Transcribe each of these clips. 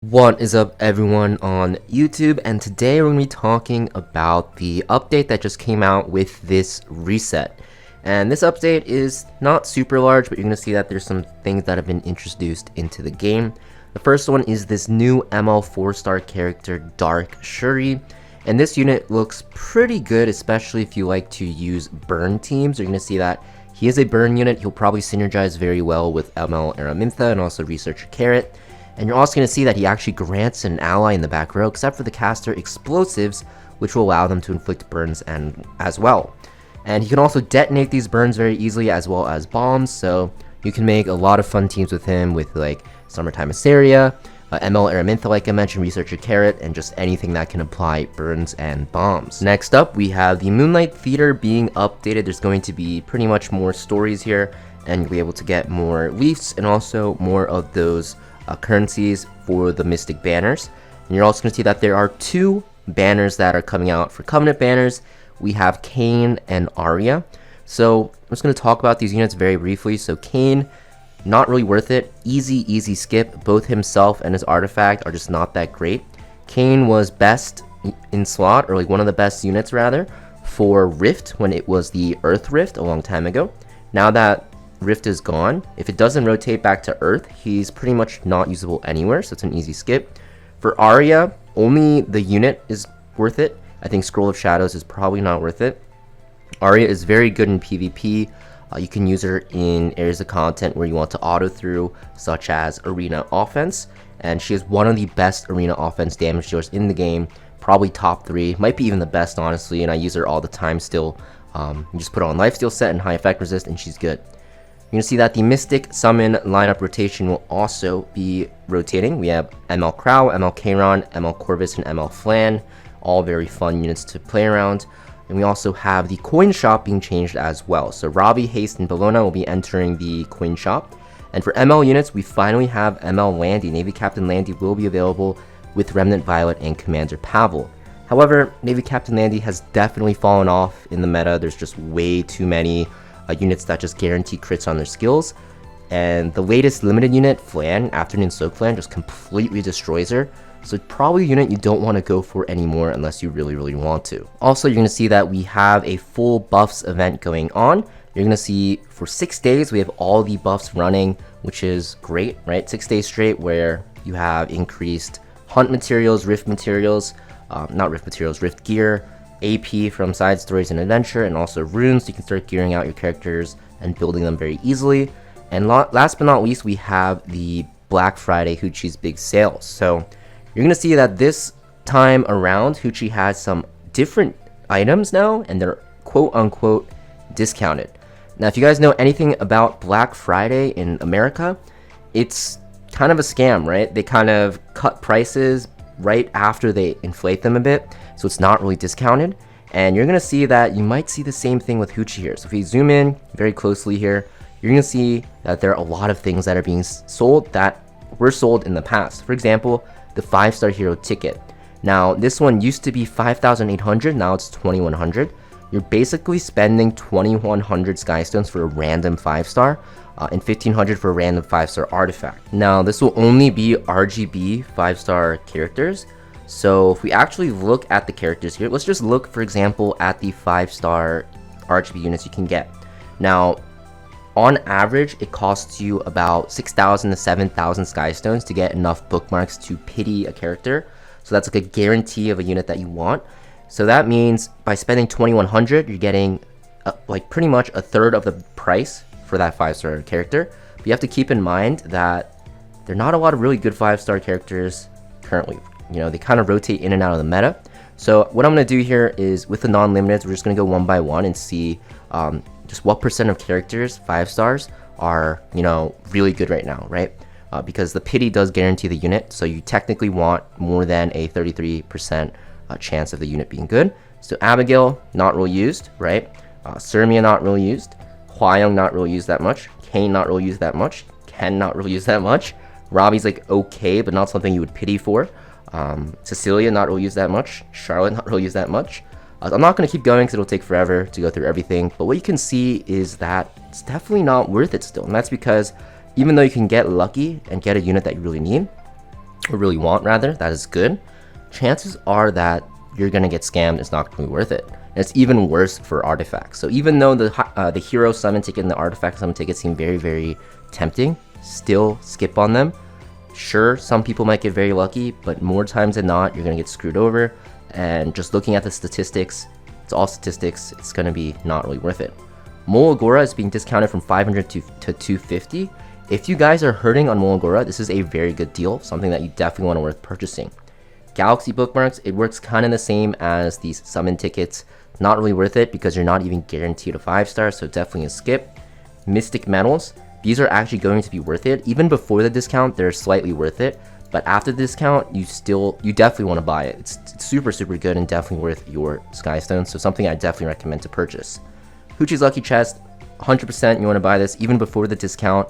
What is up, everyone on YouTube, and today we're going to be talking about the update that just came out with this reset. And this update is not super large, but you're going to see that there's some things that have been introduced into the game. The first one is this new ML 4-star character, Dark Shuri, and this unit looks pretty good, especially if you like to use burn teams. You're going to see that he is a burn unit. He'll probably synergize very well with ML Araminta and also Researcher Carrot. And you're also going to see that he actually grants an ally in the back row, except for the caster explosives, which will allow them to inflict burns as well. And he can also detonate these burns very easily, as well as bombs, so you can make a lot of fun teams with him with like Summertime Assyria, ML Araminta like I mentioned, Researcher Carrot, and just anything that can apply burns and bombs. Next up, we have the Moonlight Theater being updated. There's going to be pretty much more stories here, and you'll be able to get more leafs and also more of those currencies for the Mystic banners. And you're also going to see that there are two banners that are coming out for Covenant banners. We have Kayn and Arya. So I'm just going to talk about these units very briefly. So Kayn, not really worth it. Easy skip. Both himself and his artifact are just not that great. Kayn was best in slot, or like one of the best units rather, for Rift when it was the Earth Rift a long time ago. Now that Rift is gone, if it doesn't rotate back to Earth, he's pretty much not usable anywhere, so it's an easy skip. For Arya, only the unit is worth it. I think Scroll of Shadows is probably not worth it. Arya is very good in PvP. You can use her in areas of content where you want to auto through, such as Arena Offense, and she is one of the best Arena Offense damage dealers in the game, probably top 3, might be even the best honestly, and I use her all the time still. You just put her on Lifesteal set and high effect resist and she's good. You're going to see that the Mystic Summon lineup rotation will also be rotating. We have ML Crow, ML Kayron, ML Corvus, and ML Flan. All very fun units to play around. And we also have the coin shop being changed as well. So Ravi, Haste, and Bellona will be entering the coin shop. And for ML units, we finally have ML Landy. Navy Captain Landy will be available with Remnant Violet and Commander Pavel. However, Navy Captain Landy has definitely fallen off in the meta. There's just way too many units that just guarantee crits on their skills, and the latest limited unit, Flan, Afternoon Soak Flan, just completely destroys her, so it's probably a unit you don't want to go for anymore unless you really want to. Also, you're going to see that we have a full buffs event going on. You're going to see for 6 days we have all the buffs running, which is great, right? 6 days straight where you have increased hunt materials, rift materials, rift gear, AP from side stories and adventure, and also runes, so you can start gearing out your characters and building them very easily. And last but not least, we have the Black Friday HUCHE's big sales. So you're going to see that this time around, HUCHE has some different items now, and they're quote-unquote discounted. Now, if you guys know anything about Black Friday in America, it's kind of a scam, right? They kind of cut prices right after they inflate them a bit, so it's not really discounted. And you're going to see that you might see the same thing with HUCHE here. So if you zoom in very closely here, you're going to see that there are a lot of things that are being sold that were sold in the past. For example, the 5-star hero ticket. Now, this one used to be 5,800, now it's 2,100. You're basically spending 2,100 Skystones for a random 5-star, and 1,500 for a random 5-star artifact. Now, this will only be RGB 5-star characters. So if we actually look at the characters here, let's just look, for example, at the 5-star RGB units you can get. Now, on average, it costs you about 6,000 to 7,000 Skystones to get enough bookmarks to pity a character. So that's like a guarantee of a unit that you want. So that means by spending 2,100, you're getting like pretty much a third of the price for that 5-star character. But you have to keep in mind that there are not a lot of really good 5-star characters currently. You know, they kind of rotate in and out of the meta. So what I'm going to do here is with the non-limiteds, we're just going to go one by one and see just what % of characters, 5 stars, are, you know, really good right now, right? Because the pity does guarantee the unit, so you technically want more than a 33% chance of the unit being good. So Abigail, not really used, right? Sirmia, not really used. Hwayoung, not really used that much. Kayn, not really used that much. Ken, not really used that much. Robbie's like okay, but not something you would pity for. Cecilia, not really used that much. Charlotte, not really used that much. I'm not going to keep going because it'll take forever to go through everything, but what you can see is that it's definitely not worth it still, and that's because even though you can get lucky and get a unit that you really need, or really want rather, that is good, chances are that you're gonna get scammed. It's not gonna be worth it. And it's even worse for artifacts. So even though the hero summon ticket and the artifact summon ticket seem very, very tempting, still skip on them. Sure, some people might get very lucky, but more times than not, you're gonna get screwed over. And just looking at the statistics, it's all statistics, it's gonna be not really worth it. Mole Agora is being discounted from 500 to 250. If you guys are hurting on Mole Agora, this is a very good deal, something that you definitely want to worth purchasing. Galaxy bookmarks, it works kind of the same as these summon tickets. Not really worth it because you're not even guaranteed a 5-star, so definitely a skip. Mystic medals, these are actually going to be worth it. Even before the discount, they're slightly worth it, but after the discount, you definitely want to buy it. It's super, super good and definitely worth your Skystone, so something I definitely recommend to purchase. HUCHE's Lucky Chest, 100% you want to buy this. Even before the discount,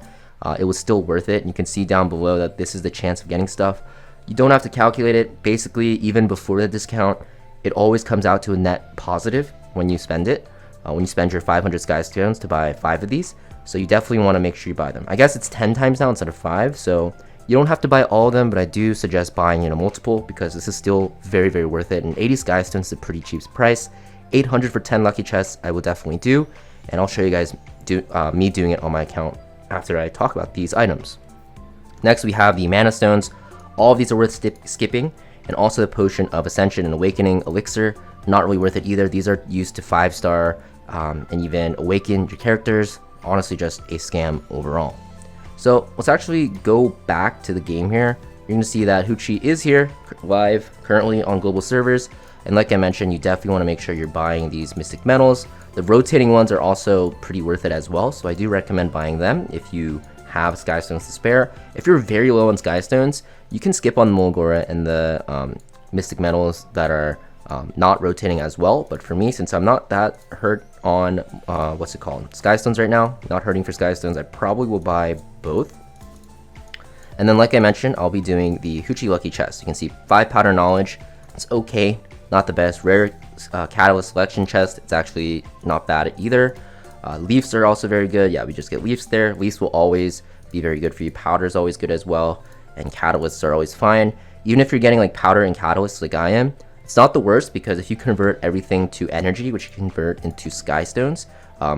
it was still worth it. You can see down below that this is the chance of getting stuff. You don't have to calculate it. Basically, even before the discount, it always comes out to a net positive when you spend it. When you spend your 500 Skystones to buy 5 of these. So you definitely want to make sure you buy them. I guess it's 10 times now instead of 5, so you don't have to buy all of them, but I do suggest buying multiple because this is still very, very worth it. And 80 Skystones is a pretty cheap price. 800 for 10 lucky chests I will definitely do, and I'll show you guys me doing it on my account after I talk about these items. Next we have the Mana Stones. All of these are worth skipping, and also the Potion of Ascension and Awakening Elixir, not really worth it either. These are used to 5-star and even awaken your characters. Honestly, just a scam overall. So let's actually go back to the game here. You're going to see that HUCHE is here live currently on global servers. And like I mentioned, you definitely want to make sure you're buying these Mystic Medals. The rotating ones are also pretty worth it as well, so I do recommend buying them if you have Skystones to spare. If you're very low on Skystones, you can skip on the Mole Agora and the Mystic Medals that are not rotating as well. But for me, since I'm not that hurt on, Skystones right now, not hurting for Skystones, I probably will buy both. And then like I mentioned, I'll be doing the HUCHE Lucky Chest. You can see 5 Powder Knowledge. It's okay. Not the best. Rare Catalyst Selection Chest, it's actually not bad either. Leafs are also very good. Yeah, we just get Leafs there. Leafs will always be very good for you. Powder is always good as well. And Catalysts are always fine. Even if you're getting like Powder and Catalysts like I am, it's not the worst because if you convert everything to energy, which you convert into Skystones,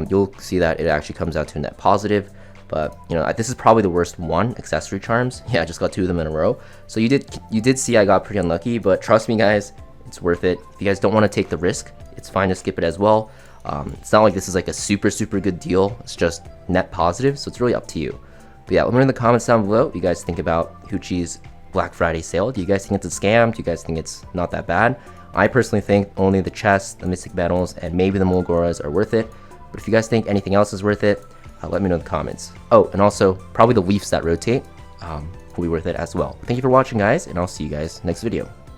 you'll see that it actually comes out to a net positive. But this is probably the worst one, Accessory Charms. Yeah, I just got 2 of them in a row. So you did see I got pretty unlucky, but trust me guys, it's worth it. If you guys don't want to take the risk, it's fine to skip it as well. It's not like this is like a super, super good deal. It's just net positive, so it's really up to you. But yeah, let me know in the comments down below what you guys think about HUCHE's Black Friday sale. Do you guys think it's a scam? Do you guys think it's not that bad? I personally think only the chests, the Mystic Medals, and maybe the Mole Agoras are worth it. But if you guys think anything else is worth it, let me know in the comments. Oh, and also probably the Leafs that rotate will be worth it as well. Thank you for watching guys, and I'll see you guys next video.